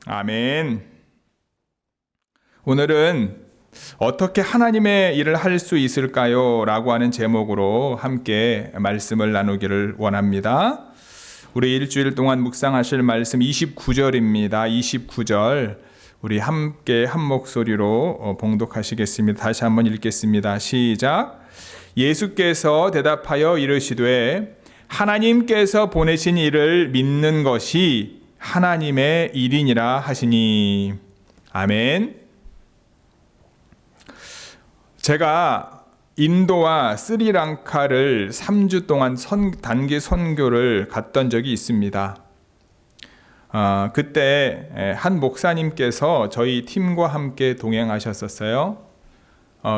아멘. 오늘은 어떻게 하나님의 일을 할 수 있을까요? 라고 하는 제목으로 함께 말씀을 나누기를 원합니다. 우리 일주일 동안 묵상하실 말씀 29절입니다. 29절 우리 함께 한 목소리로 봉독하시겠습니다. 다시 한번 읽겠습니다. 시작. 예수께서 대답하여 이르시되 하나님께서 보내신 이를 믿는 것이 하나님의 일이니라 하시니. 아멘. 제가 인도와 스리랑카를 3주 동안 단기 선교를 갔던 적이 있습니다. 그때 한 목사님께서 저희 팀과 함께 동행하셨었어요.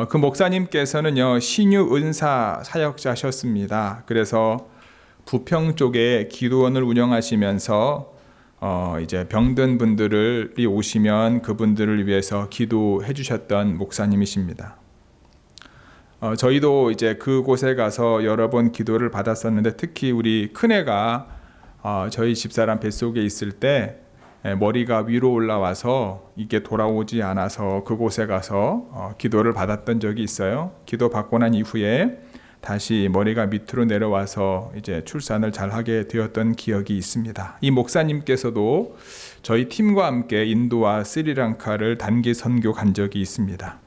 그 목사님께서는요, 신유 은사 사역자셨습니다. 그래서 부평 쪽에 기도원을 운영하시면서 이제 병든 분들이 오시면 그분들을 위해서 기도해 주셨던 목사님이십니다. 저희도 이제 그곳에 가서 여러 번 기도를 받았었는데, 특히 우리 큰애가 저희 집사람 뱃속에 있을 때 머리가 위로 올라와서 이게 돌아오지 않아서 그곳에 가서 기도를 받았던 적이 있어요. 기도 받고 난 이후에 다시 머리가 밑으로 내려와서 이제 출산을 잘 하게 되었던 기억이 있습니다. 이 목사님께서도 저희 팀과 함께 인도와 스리랑카를 단기 선교 간 적이 있습니다.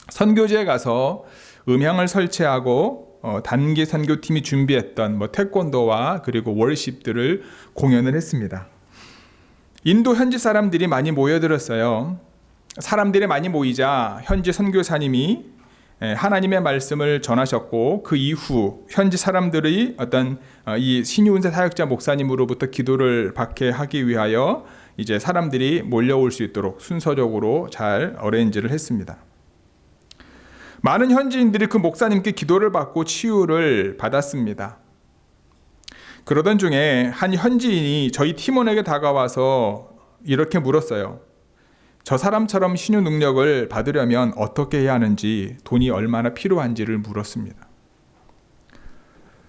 선교지에 가서 음향을 설치하고 단기 선교팀이 준비했던 태권도와 그리고 월십들을 공연을 했습니다. 인도 현지 사람들이 많이 모여들었어요. 사람들이 많이 모이자 현지 선교사님이 하나님의 말씀을 전하셨고, 그 이후 현지 사람들이 어떤 이 신유은사 사역자 목사님으로부터 기도를 받게 하기 위하여 이제 사람들이 몰려올 수 있도록 순서적으로 잘 어레인지를 했습니다. 많은 현지인들이 그 목사님께 기도를 받고 치유를 받았습니다. 그러던 중에 한 현지인이 저희 팀원에게 다가와서 이렇게 물었어요. 저 사람처럼 신유 능력을 받으려면 어떻게 해야 하는지, 돈이 얼마나 필요한지를 물었습니다.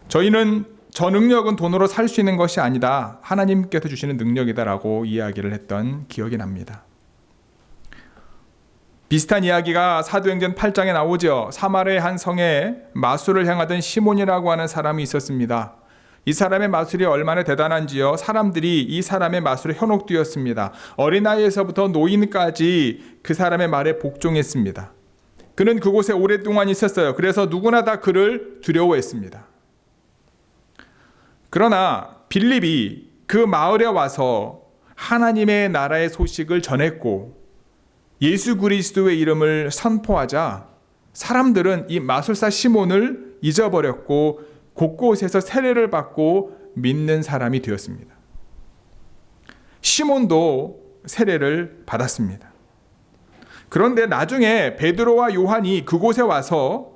저희는 저 능력은 돈으로 살 수 있는 것이 아니다, 하나님께서 주시는 능력이다라고 이야기를 했던 기억이 납니다. 비슷한 이야기가 사도행전 8장에 나오죠. 사마리아의 한 성에 마술을 행하던 시몬이라고 하는 사람이 있었습니다. 이 사람의 마술이 얼마나 대단한지요, 사람들이 이 사람의 마술에 현혹되었습니다. 어린아이에서부터 노인까지 그 사람의 말에 복종했습니다. 그는 그곳에 오랫동안 있었어요. 그래서 누구나 다 그를 두려워했습니다. 그러나 빌립이 그 마을에 와서 하나님의 나라의 소식을 전했고 예수 그리스도의 이름을 선포하자 사람들은 이 마술사 시몬을 잊어버렸고 곳곳에서 세례를 받고 믿는 사람이 되었습니다. 시몬도 세례를 받았습니다. 그런데 나중에 베드로와 요한이 그곳에 와서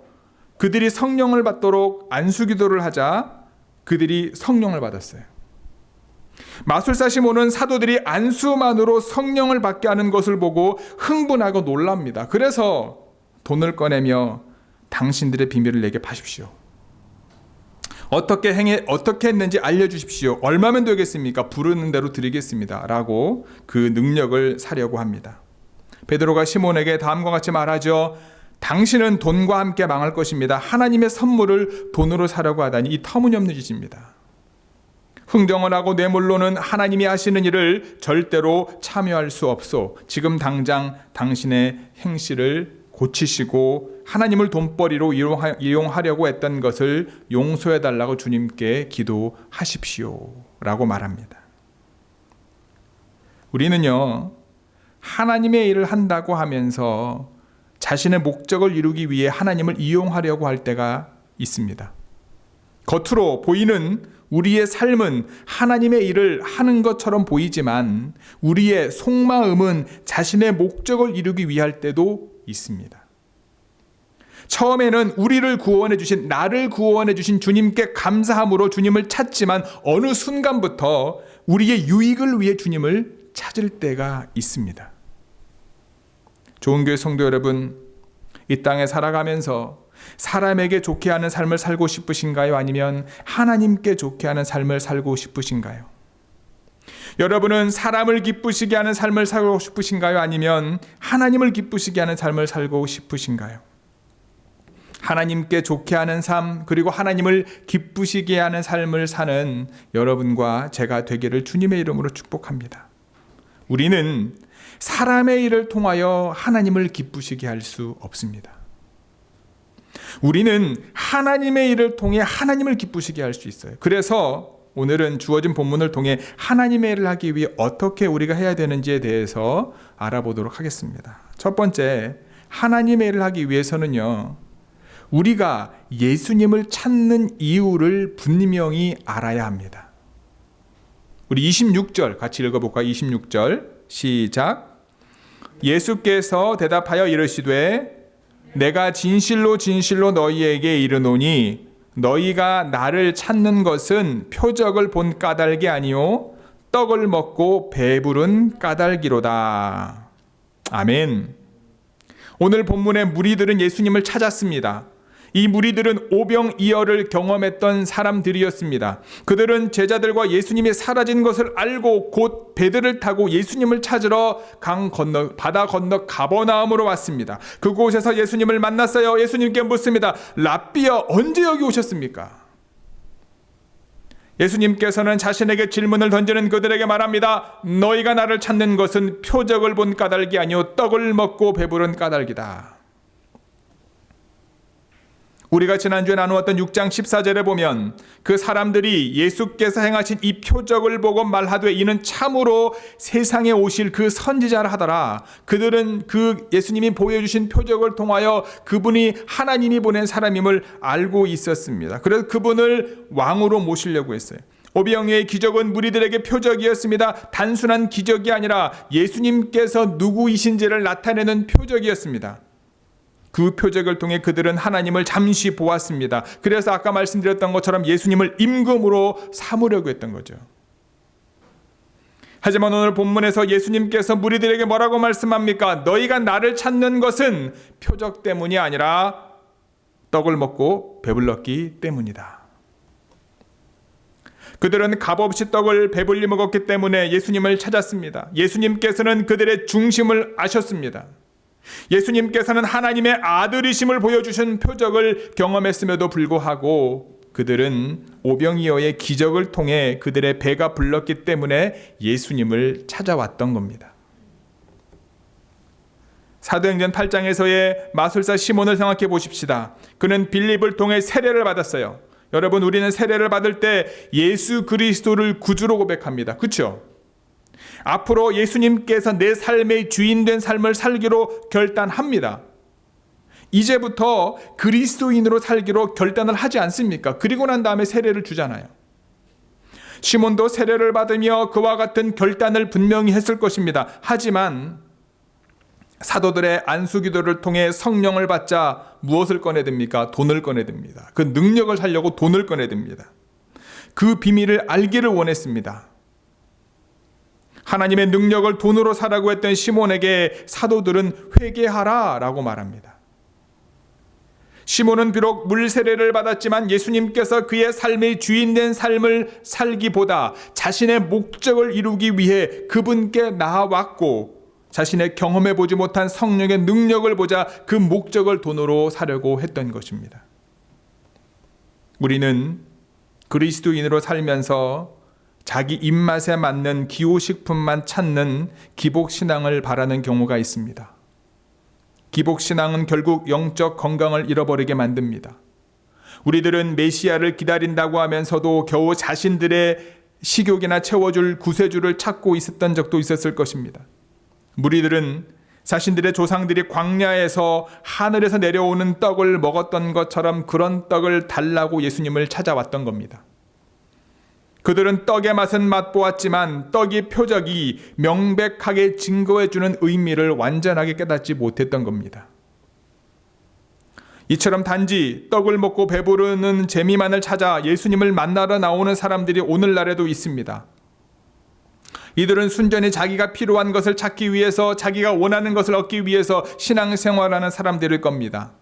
그들이 성령을 받도록 안수기도를 하자 그들이 성령을 받았어요. 마술사 시몬은 사도들이 안수만으로 성령을 받게 하는 것을 보고 흥분하고 놀랍니다. 그래서 돈을 꺼내며 당신들의 비밀을 내게 파십시오. 어떻게 했는지 알려주십시오. 얼마면 되겠습니까? 부르는 대로 드리겠습니다. 라고 그 능력을 사려고 합니다. 베드로가 시몬에게 다음과 같이 말하죠. 당신은 돈과 함께 망할 것입니다. 하나님의 선물을 돈으로 사려고 하다니 이 터무니없는 짓입니다. 흥정을 하고 뇌물로는 하나님이 하시는 일을 절대로 참여할 수 없소. 지금 당장 당신의 행실을 고치시고 하나님을 돈벌이로 이용하려고 했던 것을 용서해달라고 주님께 기도하십시오. 라고 말합니다. 우리는요, 하나님의 일을 한다고 하면서 자신의 목적을 이루기 위해 하나님을 이용하려고 할 때가 있습니다. 겉으로 보이는 우리의 삶은 하나님의 일을 하는 것처럼 보이지만 우리의 속마음은 자신의 목적을 이루기 위할 때도 있습니다. 처음에는 나를 구원해 주신 주님께 감사함으로 주님을 찾지만 어느 순간부터 우리의 유익을 위해 주님을 찾을 때가 있습니다. 좋은 교회 성도 여러분, 이 땅에 살아가면서 사람에게 좋게 하는 삶을 살고 싶으신가요? 아니면 하나님께 좋게 하는 삶을 살고 싶으신가요? 여러분은 사람을 기쁘시게 하는 삶을 살고 싶으신가요? 아니면 하나님을 기쁘시게 하는 삶을 살고 싶으신가요? 하나님께 좋게 하는 삶, 그리고 하나님을 기쁘시게 하는 삶을 사는 여러분과 제가 되기를 주님의 이름으로 축복합니다. 우리는 사람의 일을 통하여 하나님을 기쁘시게 할 수 없습니다. 우리는 하나님의 일을 통해 하나님을 기쁘시게 할 수 있어요. 그래서 오늘은 주어진 본문을 통해 하나님의 일을 하기 위해 어떻게 우리가 해야 되는지에 대해서 알아보도록 하겠습니다. 첫 번째, 하나님의 일을 하기 위해서는요, 우리가 예수님을 찾는 이유를 분명히 알아야 합니다. 우리 26절 같이 읽어볼까요? 26절 시작. 예수께서 대답하여 이르시되 내가 진실로 진실로 너희에게 이르노니 너희가 나를 찾는 것은 표적을 본 까닭이 아니요 떡을 먹고 배부른 까닭이로다. 아멘. 오늘 본문의 무리들은 예수님을 찾았습니다. 이 무리들은 오병이어를 경험했던 사람들이었습니다. 그들은 제자들과 예수님이 사라진 것을 알고 곧 배들을 타고 예수님을 찾으러 바다 건너 가버나움으로 왔습니다. 그곳에서 예수님을 만났어요. 예수님께 묻습니다. 랍비여, 언제 여기 오셨습니까? 예수님께서는 자신에게 질문을 던지는 그들에게 말합니다. 너희가 나를 찾는 것은 표적을 본 까닭이 아니요 떡을 먹고 배부른 까닭이다. 우리가 지난주에 나누었던 6장 14절에 보면 그 사람들이 예수께서 행하신 이 표적을 보고 말하되 이는 참으로 세상에 오실 그 선지자라 하더라. 그들은 그 예수님이 보여주신 표적을 통하여 그분이 하나님이 보낸 사람임을 알고 있었습니다. 그래서 그분을 왕으로 모시려고 했어요. 오병이어의 기적은 무리들에게 표적이었습니다. 단순한 기적이 아니라 예수님께서 누구이신지를 나타내는 표적이었습니다. 그 표적을 통해 그들은 하나님을 잠시 보았습니다. 그래서 아까 말씀드렸던 것처럼 예수님을 임금으로 삼으려고 했던 거죠. 하지만 오늘 본문에서 예수님께서 무리들에게 뭐라고 말씀합니까? 너희가 나를 찾는 것은 표적 때문이 아니라 떡을 먹고 배불렀기 때문이다. 그들은 값없이 떡을 배불리 먹었기 때문에 예수님을 찾았습니다. 예수님께서는 그들의 중심을 아셨습니다. 예수님께서는 하나님의 아들이심을 보여주신 표적을 경험했음에도 불구하고 그들은 오병이어의 기적을 통해 그들의 배가 불렀기 때문에 예수님을 찾아왔던 겁니다. 사도행전 8장에서의 마술사 시몬을 생각해 보십시다. 그는 빌립을 통해 세례를 받았어요. 여러분, 우리는 세례를 받을 때 예수 그리스도를 구주로 고백합니다. 그렇죠? 앞으로 예수님께서 내 삶의 주인된 삶을 살기로 결단합니다. 이제부터 그리스도인으로 살기로 결단을 하지 않습니까? 그리고 난 다음에 세례를 주잖아요. 시몬도 세례를 받으며 그와 같은 결단을 분명히 했을 것입니다. 하지만 사도들의 안수기도를 통해 성령을 받자 무엇을 꺼내듭니까? 돈을 꺼내듭니다. 그 능력을 살려고 돈을 꺼내듭니다. 그 비밀을 알기를 원했습니다. 하나님의 능력을 돈으로 사라고 했던 시몬에게 사도들은 회개하라 라고 말합니다. 시몬은 비록 물세례를 받았지만 예수님께서 그의 삶의 주인된 삶을 살기보다 자신의 목적을 이루기 위해 그분께 나아왔고 자신의 경험해보지 못한 성령의 능력을 보자 그 목적을 돈으로 사려고 했던 것입니다. 우리는 그리스도인으로 살면서 자기 입맛에 맞는 기호식품만 찾는 기복신앙을 바라는 경우가 있습니다. 기복신앙은 결국 영적 건강을 잃어버리게 만듭니다. 우리들은 메시아를 기다린다고 하면서도 겨우 자신들의 식욕이나 채워줄 구세주를 찾고 있었던 적도 있었을 것입니다. 무리들은 자신들의 조상들이 광야에서 하늘에서 내려오는 떡을 먹었던 것처럼 그런 떡을 달라고 예수님을 찾아왔던 겁니다. 그들은 떡의 맛은 맛보았지만 떡이 표적이 명백하게 증거해주는 의미를 완전하게 깨닫지 못했던 겁니다. 이처럼 단지 떡을 먹고 배부르는 재미만을 찾아 예수님을 만나러 나오는 사람들이 오늘날에도 있습니다. 이들은 순전히 자기가 필요한 것을 찾기 위해서, 자기가 원하는 것을 얻기 위해서 신앙생활하는 사람들일 겁니다.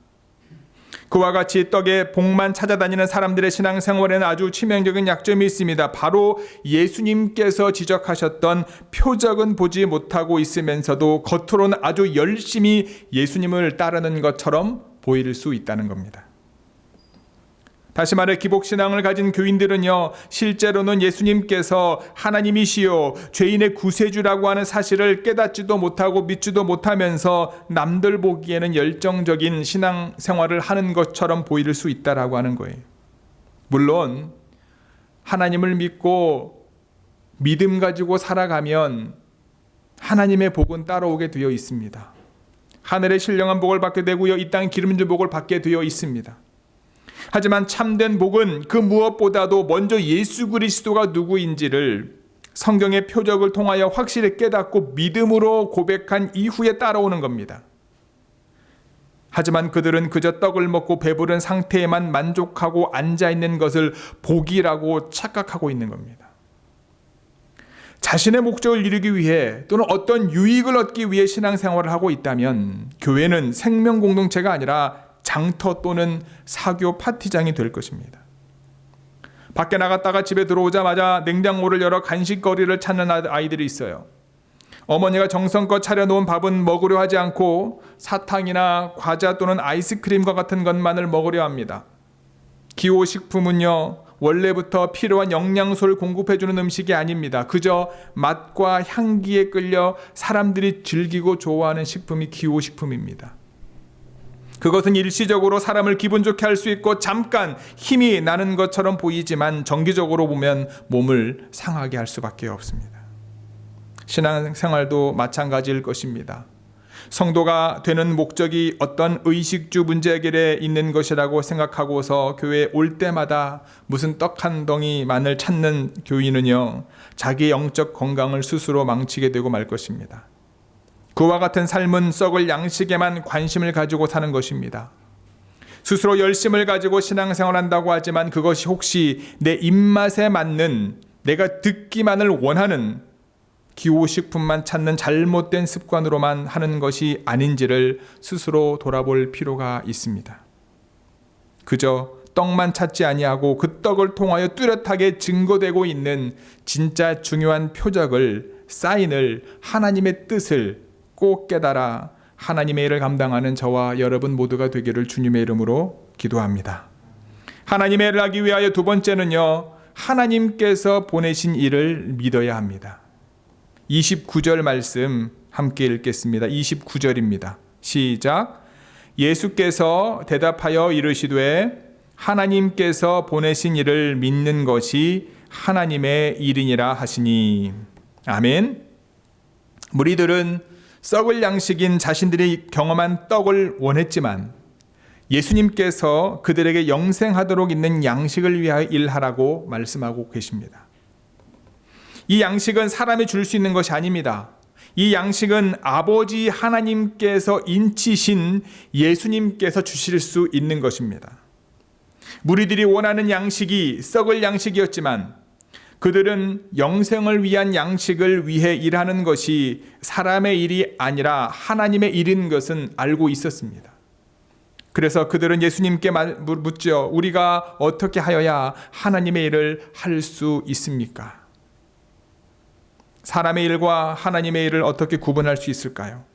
그와 같이 떡의 복만 찾아다니는 사람들의 신앙생활에는 아주 치명적인 약점이 있습니다. 바로 예수님께서 지적하셨던 표적은 보지 못하고 있으면서도 겉으로는 아주 열심히 예수님을 따르는 것처럼 보일 수 있다는 겁니다. 다시 말해 기복신앙을 가진 교인들은요, 실제로는 예수님께서 하나님이시요 죄인의 구세주라고 하는 사실을 깨닫지도 못하고 믿지도 못하면서 남들 보기에는 열정적인 신앙생활을 하는 것처럼 보일 수 있다라고 하는 거예요. 물론 하나님을 믿고 믿음 가지고 살아가면 하나님의 복은 따라오게 되어 있습니다. 하늘의 신령한 복을 받게 되고요, 이 땅의 기름진 복을 받게 되어 있습니다. 하지만 참된 복은 그 무엇보다도 먼저 예수 그리스도가 누구인지를 성경의 표적을 통하여 확실히 깨닫고 믿음으로 고백한 이후에 따라오는 겁니다. 하지만 그들은 그저 떡을 먹고 배부른 상태에만 만족하고 앉아있는 것을 복이라고 착각하고 있는 겁니다. 자신의 목적을 이루기 위해 또는 어떤 유익을 얻기 위해 신앙생활을 하고 있다면 교회는 생명 공동체가 아니라 장터 또는 사교 파티장이 될 것입니다. 밖에 나갔다가 집에 들어오자마자 냉장고를 열어 간식거리를 찾는 아이들이 있어요. 어머니가 정성껏 차려놓은 밥은 먹으려 하지 않고 사탕이나 과자 또는 아이스크림과 같은 것만을 먹으려 합니다. 기호식품은요, 원래부터 필요한 영양소를 공급해주는 음식이 아닙니다. 그저 맛과 향기에 끌려 사람들이 즐기고 좋아하는 식품이 기호식품입니다. 그것은 일시적으로 사람을 기분 좋게 할 수 있고 잠깐 힘이 나는 것처럼 보이지만 정기적으로 보면 몸을 상하게 할 수밖에 없습니다. 신앙생활도 마찬가지일 것입니다. 성도가 되는 목적이 어떤 의식주 문제 해결에 있는 것이라고 생각하고서 교회에 올 때마다 무슨 떡 한 덩이만을 찾는 교인은요, 자기 영적 건강을 스스로 망치게 되고 말 것입니다. 그와 같은 삶은 썩을 양식에만 관심을 가지고 사는 것입니다. 스스로 열심을 가지고 신앙생활한다고 하지만 그것이 혹시 내 입맛에 맞는, 내가 듣기만을 원하는 기호식품만 찾는 잘못된 습관으로만 하는 것이 아닌지를 스스로 돌아볼 필요가 있습니다. 그저 떡만 찾지 아니하고 그 떡을 통하여 뚜렷하게 증거되고 있는 진짜 중요한 표적을, 사인을, 하나님의 뜻을 꼭 깨달아 하나님의 일을 감당하는 저와 여러분 모두가 되기를 주님의 이름으로 기도합니다. 하나님의 일을 하기 위하여 두 번째는요, 하나님께서 보내신 일을 믿어야 합니다. 29절 말씀 함께 읽겠습니다. 29절입니다. 시작. 예수께서 대답하여 이르시되 하나님께서 보내신 일을 믿는 것이 하나님의 일이니라 하시니. 아멘. 무리들은 썩을 양식인 자신들이 경험한 떡을 원했지만 예수님께서 그들에게 영생하도록 있는 양식을 위하여 일하라고 말씀하고 계십니다. 이 양식은 사람이 줄 수 있는 것이 아닙니다. 이 양식은 아버지 하나님께서 인치신 예수님께서 주실 수 있는 것입니다. 무리들이 원하는 양식이 썩을 양식이었지만 그들은 영생을 위한 양식을 위해 일하는 것이 사람의 일이 아니라 하나님의 일인 것은 알고 있었습니다. 그래서 그들은 예수님께 묻죠. 우리가 어떻게 하여야 하나님의 일을 할 수 있습니까? 사람의 일과 하나님의 일을 어떻게 구분할 수 있을까요?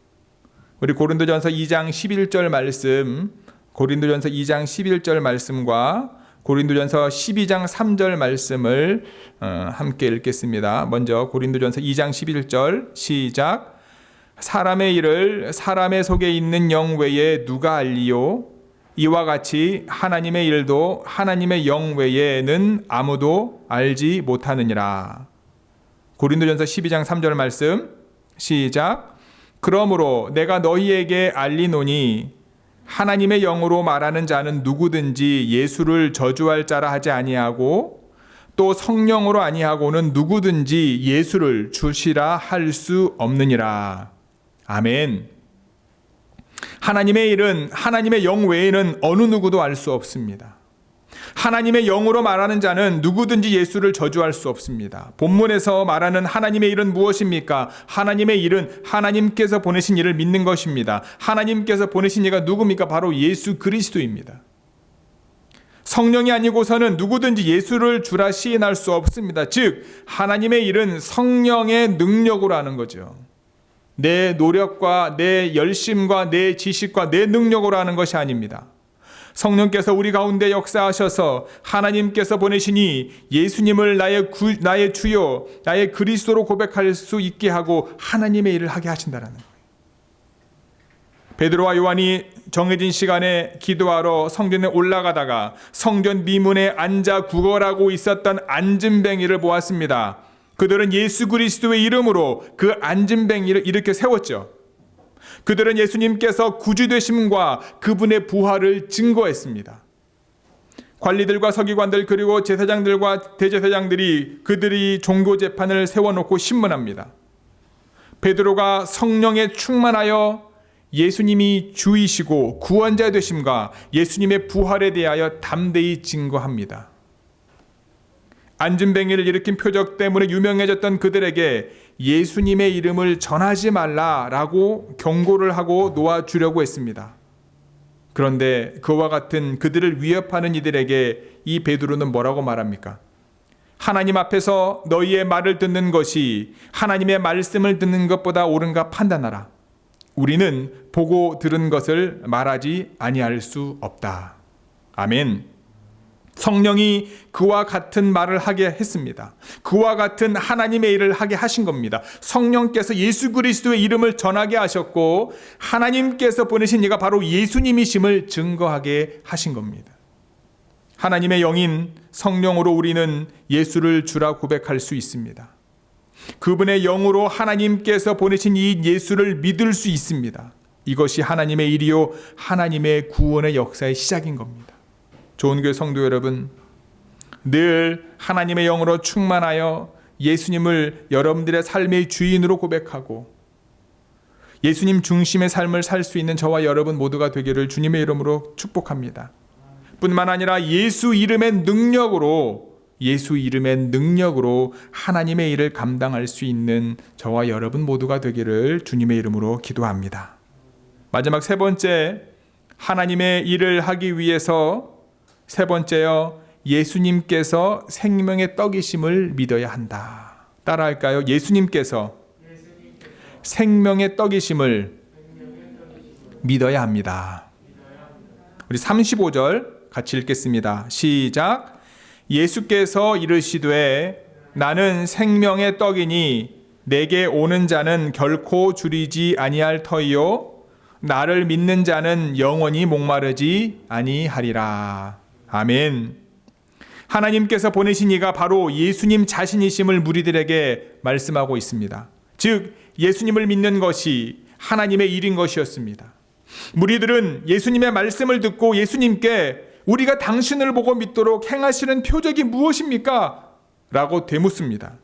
우리 고린도전서 2장 11절 말씀, 고린도전서 2장 11절 말씀과 고린도전서 12장 3절 말씀을 함께 읽겠습니다. 먼저 고린도전서 2장 11절 시작. 사람의 일을 사람의 속에 있는 영 외에 누가 알리요? 이와 같이 하나님의 일도 하나님의 영 외에는 아무도 알지 못하느니라. 고린도전서 12장 3절 말씀 시작. 그러므로 내가 너희에게 알리노니 하나님의 영으로 말하는 자는 누구든지 예수를 저주할 자라 하지 아니하고 또 성령으로 아니하고는 누구든지 예수를 주시라 할 수 없느니라. 아멘. 하나님의 일은 하나님의 영 외에는 어느 누구도 알 수 없습니다. 하나님의 영으로 말하는 자는 누구든지 예수를 저주할 수 없습니다. 본문에서 말하는 하나님의 일은 무엇입니까? 하나님의 일은 하나님께서 보내신 일을 믿는 것입니다. 하나님께서 보내신 이가 누굽니까? 바로 예수 그리스도입니다. 성령이 아니고서는 누구든지 예수를 주라 시인할 수 없습니다. 즉 하나님의 일은 성령의 능력으로 하는 거죠. 내 노력과 내 열심과 내 지식과 내 능력으로 하는 것이 아닙니다. 성령께서 우리 가운데 역사하셔서 하나님께서 보내시니 예수님을 나의 주요, 나의 그리스도로 고백할 수 있게 하고 하나님의 일을 하게 하신다는 거예요. 베드로와 요한이 정해진 시간에 기도하러 성전에 올라가다가 성전 미문에 앉아 구걸하고 있었던 안진뱅이를 보았습니다. 그들은 예수 그리스도의 이름으로 그 안진뱅이를 일으켜 세웠죠. 그들은 예수님께서 구주되심과 그분의 부활을 증거했습니다. 관리들과 서기관들 그리고 제사장들과 대제사장들이 그들이 종교재판을 세워놓고 신문합니다. 베드로가 성령에 충만하여 예수님이 주이시고 구원자 되심과 예수님의 부활에 대하여 담대히 증거합니다. 안진뱅이를 일으킨 표적 때문에 유명해졌던 그들에게 예수님의 이름을 전하지 말라라고 경고를 하고 놓아주려고 했습니다. 그런데 그와 같은 그들을 위협하는 이들에게 이 베드로는 뭐라고 말합니까? 하나님 앞에서 너희의 말을 듣는 것이 하나님의 말씀을 듣는 것보다 옳은가 판단하라. 우리는 보고 들은 것을 말하지 아니할 수 없다. 아멘. 성령이 그와 같은 말을 하게 했습니다. 그와 같은 하나님의 일을 하게 하신 겁니다. 성령께서 예수 그리스도의 이름을 전하게 하셨고 하나님께서 보내신 이가 바로 예수님이심을 증거하게 하신 겁니다. 하나님의 영인 성령으로 우리는 예수를 주라 고백할 수 있습니다. 그분의 영으로 하나님께서 보내신 이 예수를 믿을 수 있습니다. 이것이 하나님의 일이요 하나님의 구원의 역사의 시작인 겁니다. 좋은 교회 성도 여러분, 늘 하나님의 영으로 충만하여 예수님을 여러분들의 삶의 주인으로 고백하고 예수님 중심의 삶을 살 수 있는 저와 여러분 모두가 되기를 주님의 이름으로 축복합니다. 뿐만 아니라 예수 이름의 능력으로 하나님의 일을 감당할 수 있는 저와 여러분 모두가 되기를 주님의 이름으로 기도합니다. 마지막 세 번째, 하나님의 일을 하기 위해서 세 번째요, 예수님께서 생명의 떡이심을 믿어야 한다. 따라할까요? 예수님께서 생명의 떡이심을 믿어야 합니다. 우리 35절 같이 읽겠습니다. 시작. 예수께서 이르시되 나는 생명의 떡이니 내게 오는 자는 결코 줄이지 아니할 터이요 나를 믿는 자는 영원히 목마르지 아니하리라. 아멘. 하나님께서 보내신 이가 바로 예수님 자신이심을 무리들에게 말씀하고 있습니다. 즉 예수님을 믿는 것이 하나님의 일인 것이었습니다. 무리들은 예수님의 말씀을 듣고 예수님께 우리가 당신을 보고 믿도록 행하시는 표적이 무엇입니까? 라고 되묻습니다.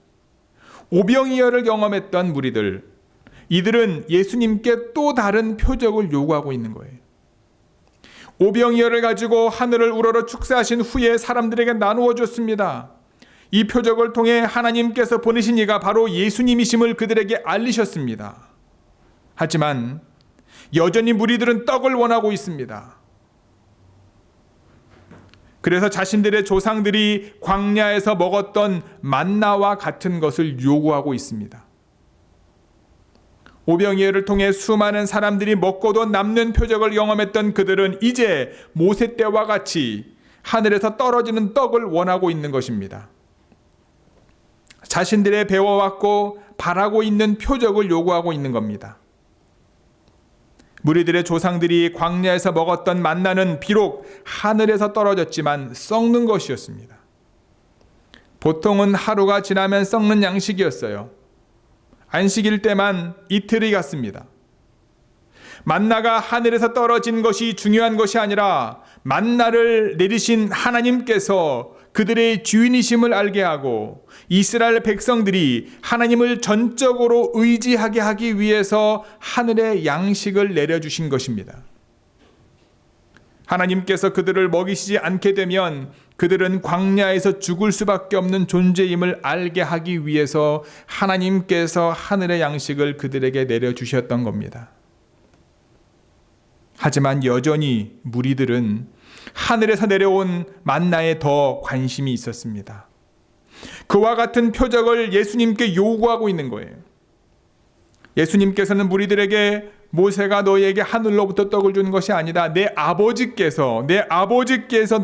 오병이어를 경험했던 무리들, 이들은 예수님께 또 다른 표적을 요구하고 있는 거예요. 오병이어를 가지고 하늘을 우러러 축사하신 후에 사람들에게 나누어 줬습니다. 이 표적을 통해 하나님께서 보내신 이가 바로 예수님이심을 그들에게 알리셨습니다. 하지만 여전히 무리들은 떡을 원하고 있습니다. 그래서 자신들의 조상들이 광야에서 먹었던 만나와 같은 것을 요구하고 있습니다. 오병이어를 통해 수많은 사람들이 먹고도 남는 표적을 경험했던 그들은 이제 모세 때와 같이 하늘에서 떨어지는 떡을 원하고 있는 것입니다. 자신들의 배워왔고 바라고 있는 표적을 요구하고 있는 겁니다. 무리들의 조상들이 광야에서 먹었던 만나는 비록 하늘에서 떨어졌지만 썩는 것이었습니다. 보통은 하루가 지나면 썩는 양식이었어요. 안식일 때만 이틀이 갔습니다. 만나가 하늘에서 떨어진 것이 중요한 것이 아니라 만나를 내리신 하나님께서 그들의 주인이심을 알게 하고 이스라엘 백성들이 하나님을 전적으로 의지하게 하기 위해서 하늘의 양식을 내려주신 것입니다. 하나님께서 그들을 먹이시지 않게 되면 그들은 광야에서 죽을 수밖에 없는 존재임을 알게 하기 위해서 하나님께서 하늘의 양식을 그들에게 내려주셨던 겁니다. 하지만 여전히 무리들은 하늘에서 내려온 만나에 더 관심이 있었습니다. 그와 같은 표적을 예수님께 요구하고 있는 거예요. 예수님께서는 무리들에게 모세가 너희에게 하늘로부터 떡을 준 것이 아니다. 내 아버지께서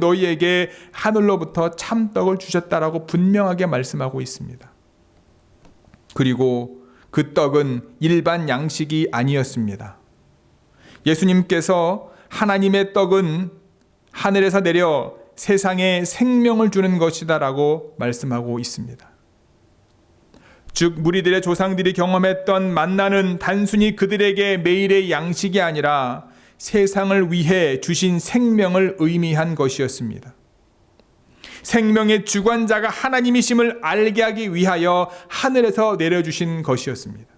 너희에게 하늘로부터 참떡을 주셨다라고 분명하게 말씀하고 있습니다. 그리고 그 떡은 일반 양식이 아니었습니다. 예수님께서 하나님의 떡은 하늘에서 내려 세상에 생명을 주는 것이다라고 말씀하고 있습니다. 즉 무리들의 조상들이 경험했던 만나는 단순히 그들에게 매일의 양식이 아니라 세상을 위해 주신 생명을 의미한 것이었습니다. 생명의 주관자가 하나님이심을 알게 하기 위하여 하늘에서 내려주신 것이었습니다.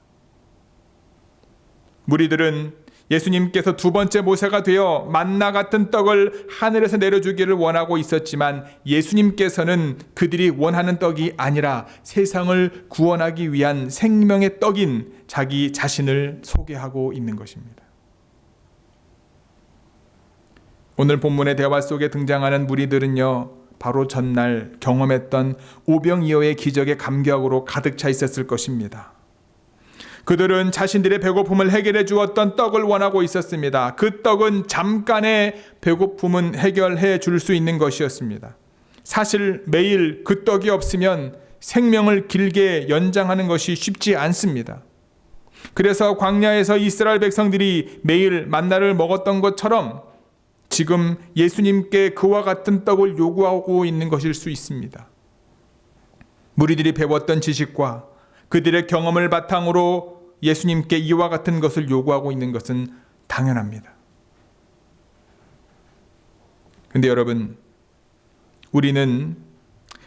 무리들은 예수님께서 두 번째 모세가 되어 만나 같은 떡을 하늘에서 내려주기를 원하고 있었지만 예수님께서는 그들이 원하는 떡이 아니라 세상을 구원하기 위한 생명의 떡인 자기 자신을 소개하고 있는 것입니다. 오늘 본문의 대화 속에 등장하는 무리들은요, 바로 전날 경험했던 오병이어의 기적의 감격으로 가득 차 있었을 것입니다. 그들은 자신들의 배고픔을 해결해 주었던 떡을 원하고 있었습니다. 그 떡은 잠깐의 배고픔은 해결해 줄 수 있는 것이었습니다. 사실 매일 그 떡이 없으면 생명을 길게 연장하는 것이 쉽지 않습니다. 그래서 광야에서 이스라엘 백성들이 매일 만나를 먹었던 것처럼 지금 예수님께 그와 같은 떡을 요구하고 있는 것일 수 있습니다. 무리들이 배웠던 지식과 그들의 경험을 바탕으로 예수님께 이와 같은 것을 요구하고 있는 것은 당연합니다. 그런데 여러분, 우리는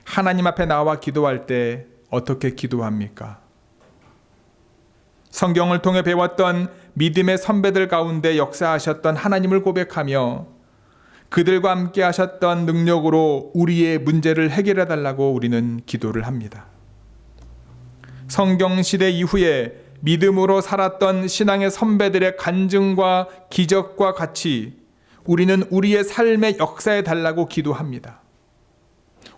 하나님 앞에 나와 기도할 때 어떻게 기도합니까? 성경을 통해 배웠던 믿음의 선배들 가운데 역사하셨던 하나님을 고백하며 그들과 함께 하셨던 능력으로 우리의 문제를 해결해 달라고 우리는 기도를 합니다. 성경시대 이후에 믿음으로 살았던 신앙의 선배들의 간증과 기적과 같이 우리는 우리의 삶의 역사에 달라고 기도합니다.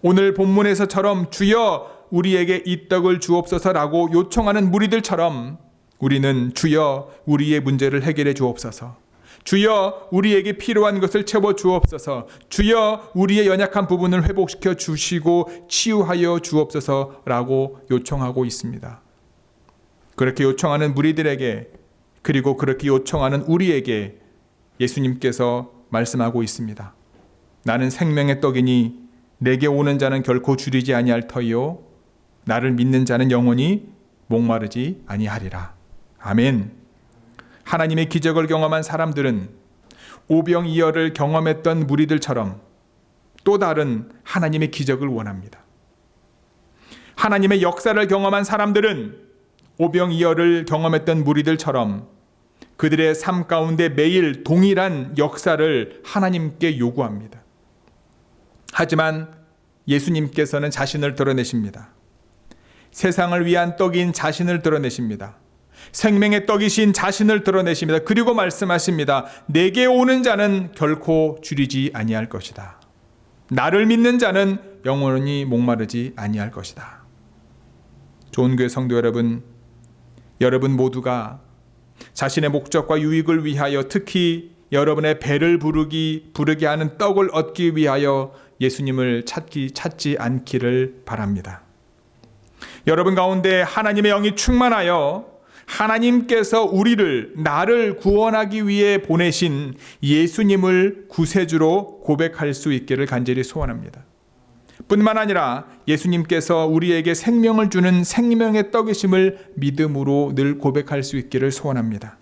오늘 본문에서처럼 주여 우리에게 이 떡을 주옵소서라고 요청하는 무리들처럼 우리는 주여 우리의 문제를 해결해 주옵소서, 주여 우리에게 필요한 것을 채워 주옵소서, 주여 우리의 연약한 부분을 회복시켜 주시고 치유하여 주옵소서라고 요청하고 있습니다. 그렇게 요청하는 무리들에게, 그리고 그렇게 요청하는 우리에게 예수님께서 말씀하고 있습니다. 나는 생명의 떡이니 내게 오는 자는 결코 줄이지 아니할 터이요 나를 믿는 자는 영원히 목마르지 아니하리라. 아멘. 하나님의 기적을 경험한 사람들은 오병이어를 경험했던 무리들처럼 또 다른 하나님의 기적을 원합니다. 하나님의 역사를 경험한 사람들은 오병이어를 경험했던 무리들처럼 그들의 삶 가운데 매일 동일한 역사를 하나님께 요구합니다. 하지만 예수님께서는 자신을 드러내십니다. 세상을 위한 떡인 자신을 드러내십니다. 생명의 떡이신 자신을 드러내십니다. 그리고 말씀하십니다. 내게 오는 자는 결코 줄이지 아니할 것이다. 나를 믿는 자는 영원히 목마르지 아니할 것이다. 좋은 교회 성도 여러분, 여러분 모두가 자신의 목적과 유익을 위하여, 특히 여러분의 배를 부르게 하는 떡을 얻기 위하여 예수님을 찾지 않기를 바랍니다. 여러분 가운데 하나님의 영이 충만하여 하나님께서 나를 구원하기 위해 보내신 예수님을 구세주로 고백할 수 있기를 간절히 소원합니다. 뿐만 아니라 예수님께서 우리에게 생명을 주는 생명의 떡이심을 믿음으로 늘 고백할 수 있기를 소원합니다.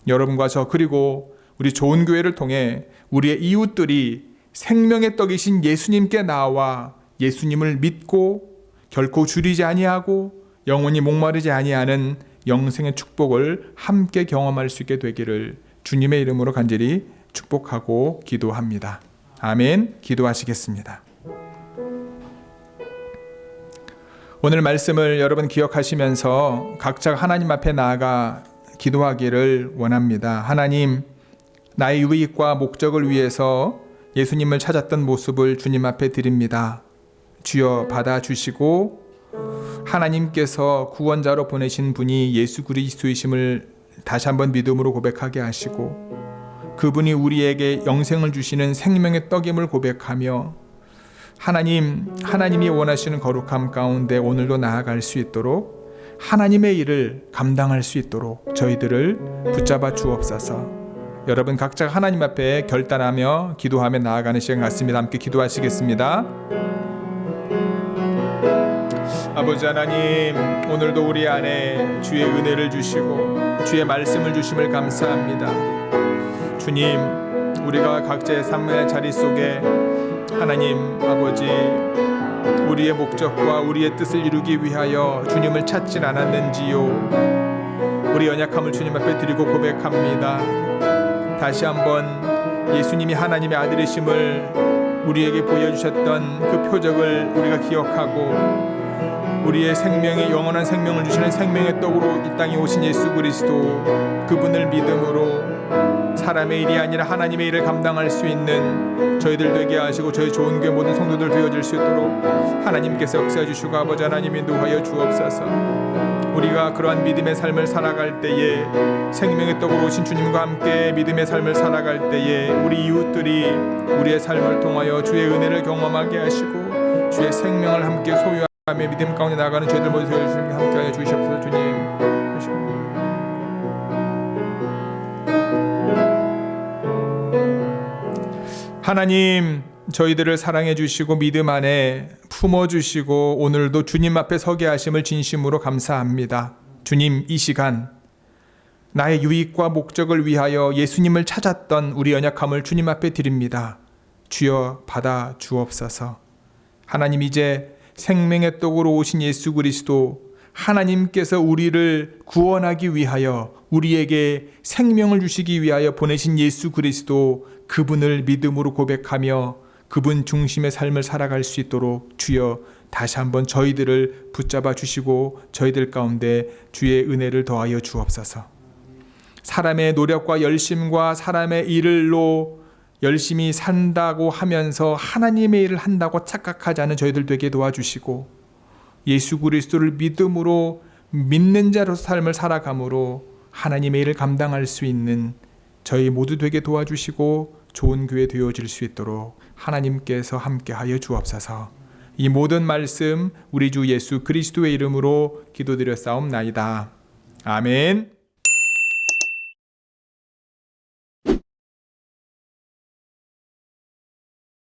여러분과 저, 그리고 우리 좋은 교회를 통해 우리의 이웃들이 생명의 떡이신 예수님께 나와 예수님을 믿고 결코 줄이지 아니하고 영원히 목마르지 아니하는 영생의 축복을 함께 경험할 수 있게 되기를 주님의 이름으로 간절히 축복하고 기도합니다. 아멘. 기도하시겠습니다. 오늘 말씀을 여러분 기억하시면서 각자 하나님 앞에 나아가 기도하기를 원합니다. 하나님, 나의 유익과 목적을 위해서 예수님을 찾았던 모습을 주님 앞에 드립니다. 주여 받아주시고 하나님께서 구원자로 보내신 분이 예수 그리스도이심을 다시 한번 믿음으로 고백하게 하시고 그분이 우리에게 영생을 주시는 생명의 떡임을 고백하며 하나님이 원하시는 거룩함 가운데 오늘도 나아갈 수 있도록 하나님의 일을 감당할 수 있도록 저희들을 붙잡아 주옵소서. 여러분 각자가 하나님 앞에 결단하며 기도하며 나아가는 시간 같습니다. 함께 기도하시겠습니다. 아버지 하나님, 오늘도 우리 안에 주의 은혜를 주시고 주의 말씀을 주심을 감사합니다. 주님, 우리가 각자의 삶의 자리 속에 하나님 아버지 우리의 목적과 우리의 뜻을 이루기 위하여 주님을 찾진 않았는지요. 우리 연약함을 주님 앞에 드리고 고백합니다. 다시 한번 예수님이 하나님의 아들이심을 우리에게 보여주셨던 그 표적을 우리가 기억하고 우리의 생명에 영원한 생명을 주시는 생명의 떡으로 이 땅에 오신 예수 그리스도 그분을 믿음으로 사람의 일이 아니라 하나님의 일을 감당할 수 있는 저희들 되게 하시고 저희 좋은 교회 모든 성도들 되어질 수 있도록 하나님께서 역사해 주시고 아버지 하나님 인도하여 주옵소서. 우리가 그러한 믿음의 삶을 살아갈 때에 생명의 떡으로 오신 주님과 함께 믿음의 삶을 살아갈 때에 우리 이웃들이 우리의 삶을 통하여 주의 은혜를 경험하게 하시고 주의 생명을 함께 소유하며 믿음 가운데 나아가는 저희들 모두 되어주시면 함께하여 주시옵소서. 주님 하나님, 저희들을 사랑해 주시고 믿음 안에 품어 주시고 오늘도 주님 앞에 서게 하심을 진심으로 감사합니다. 주님, 이 시간 나의 유익과 목적을 위하여 예수님을 찾았던 우리 연약함을 주님 앞에 드립니다. 주여 받아 주옵소서. 하나님, 이제 생명의 떡으로 오신 예수 그리스도 하나님께서 우리를 구원하기 위하여 우리에게 생명을 주시기 위하여 보내신 예수 그리스도 그분을 믿음으로 고백하며 그분 중심의 삶을 살아갈 수 있도록 주여 다시 한번 저희들을 붙잡아 주시고 저희들 가운데 주의 은혜를 더하여 주옵소서. 사람의 노력과 열심과 사람의 일로 열심히 산다고 하면서 하나님의 일을 한다고 착각하지 않은 저희들 되게 도와주시고 예수 그리스도를 믿음으로 믿는 자로서 삶을 살아감으로 하나님의 일을 감당할 수 있는 저희 모두 되게 도와주시고 좋은 교회 되어질 수 있도록 하나님께서 함께하여 주옵소서. 이 모든 말씀 우리 주 예수 그리스도의 이름으로 기도드렸사옵나이다. 아멘.